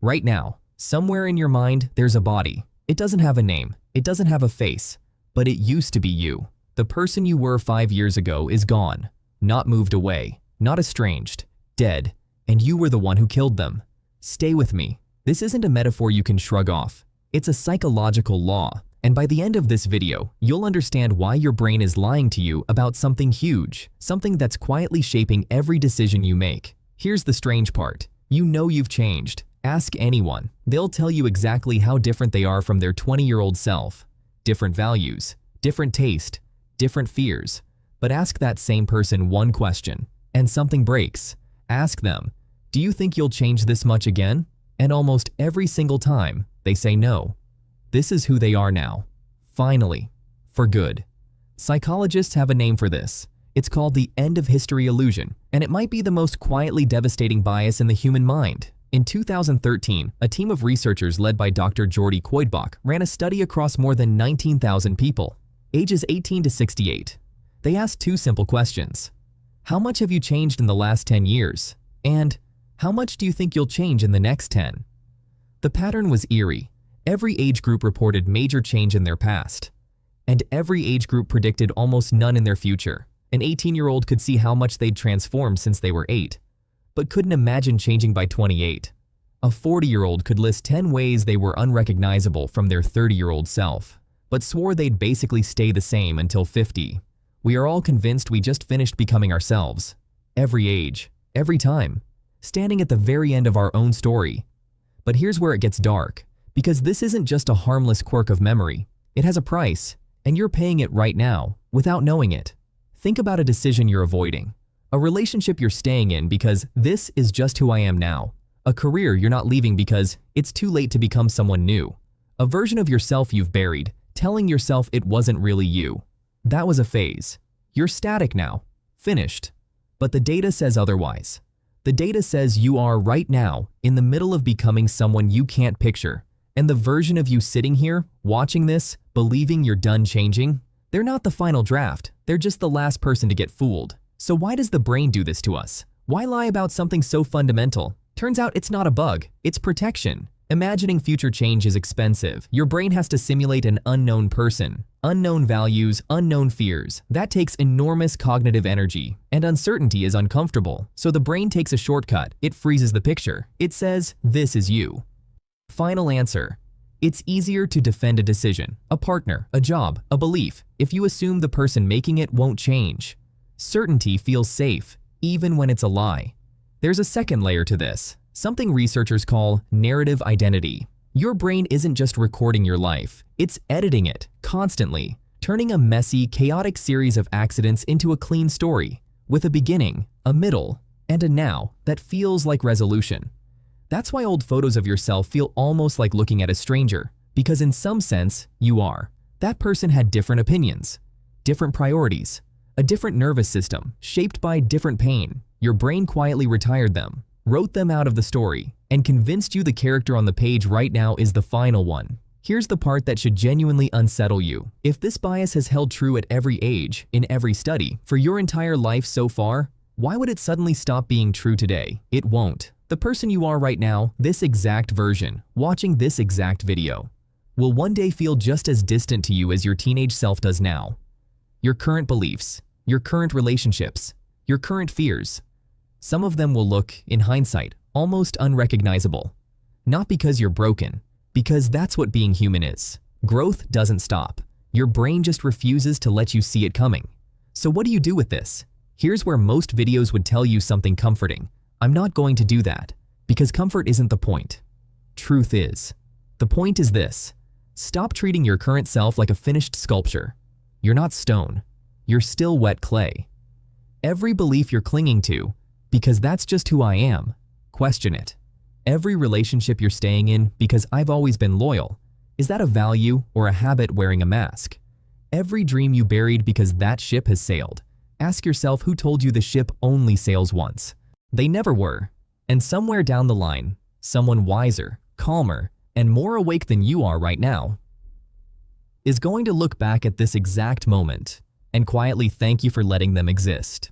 Right now, somewhere in your mind, there's a body. It doesn't have a name. It doesn't have a face. But it used to be you. The person you were 5 years ago is gone. Not moved away. Not estranged. Dead. And you were the one who killed them. Stay with me. This isn't a metaphor you can shrug off. It's a psychological law. And by the end of this video, you'll understand why your brain is lying to you about something huge, something that's quietly shaping every decision you make. Here's the strange part. You know you've changed. Ask anyone. They'll tell you exactly how different they are from their 20-year-old self. Different values, different taste, different fears. But ask that same person one question, and something breaks. Ask them, do you think you'll change this much again? And almost every single time, they say no. This is who they are now. Finally. For good. Psychologists have a name for this. It's called the end of history illusion, and it might be the most quietly devastating bias in the human mind. In 2013, a team of researchers led by Dr. Jordi Koitbach ran a study across more than 19,000 people, ages 18 to 68. They asked two simple questions. How much have you changed in the last 10 years? And how much do you think you'll change in the next 10? The pattern was eerie. Every age group reported major change in their past, and every age group predicted almost none in their future. An 18-year-old could see how much they'd transformed since they were 8, but couldn't imagine changing by 28. A 40-year-old could list 10 ways they were unrecognizable from their 30-year-old self, but swore they'd basically stay the same until 50. We are all convinced we just finished becoming ourselves. Every age, every time, standing at the very end of our own story. But here's where it gets dark. Because this isn't just a harmless quirk of memory. It has a price, and you're paying it right now, without knowing it. Think about a decision you're avoiding. A relationship you're staying in because this is just who I am now. A career you're not leaving because it's too late to become someone new. A version of yourself you've buried, telling yourself it wasn't really you. That was a phase. You're static now. Finished. But the data says otherwise. The data says you are right now in the middle of becoming someone you can't picture. And the version of you sitting here, watching this, believing you're done changing, they're not the final draft. They're just the last person to get fooled. So why does the brain do this to us? Why lie about something so fundamental? Turns out it's not a bug, it's protection. Imagining future change is expensive. Your brain has to simulate an unknown person, unknown values, unknown fears. That takes enormous cognitive energy, and uncertainty is uncomfortable. So the brain takes a shortcut. It freezes the picture. It says, this is you. Final answer. It's easier to defend a decision, a partner, a job, a belief, if you assume the person making it won't change. Certainty feels safe, even when it's a lie. There's a second layer to this, something researchers call narrative identity. Your brain isn't just recording your life, it's editing it constantly, turning a messy, chaotic series of accidents into a clean story, with a beginning, a middle, and a now that feels like resolution. That's why old photos of yourself feel almost like looking at a stranger, because in some sense, you are. That person had different opinions, different priorities, a different nervous system, shaped by different pain. Your brain quietly retired them, wrote them out of the story, and convinced you the character on the page right now is the final one. Here's the part that should genuinely unsettle you. If this bias has held true at every age, in every study, for your entire life so far, why would it suddenly stop being true today? It won't. The person you are right now, this exact version, watching this exact video, will one day feel just as distant to you as your teenage self does now. Your current beliefs, your current relationships, your current fears. Some of them will look, in hindsight, almost unrecognizable. Not because you're broken, because that's what being human is. Growth doesn't stop. Your brain just refuses to let you see it coming. So what do you do with this? Here's where most videos would tell you something comforting. I'm not going to do that, because comfort isn't the point. Truth is. The point is this. Stop treating your current self like a finished sculpture. You're not stone. You're still wet clay. Every belief you're clinging to, because that's just who I am, question it. Every relationship you're staying in because I've always been loyal, is that a value or a habit wearing a mask? Every dream you buried because that ship has sailed, ask yourself who told you the ship only sails once. They never were. And somewhere down the line, someone wiser, calmer, and more awake than you are right now is going to look back at this exact moment and quietly thank you for letting them exist.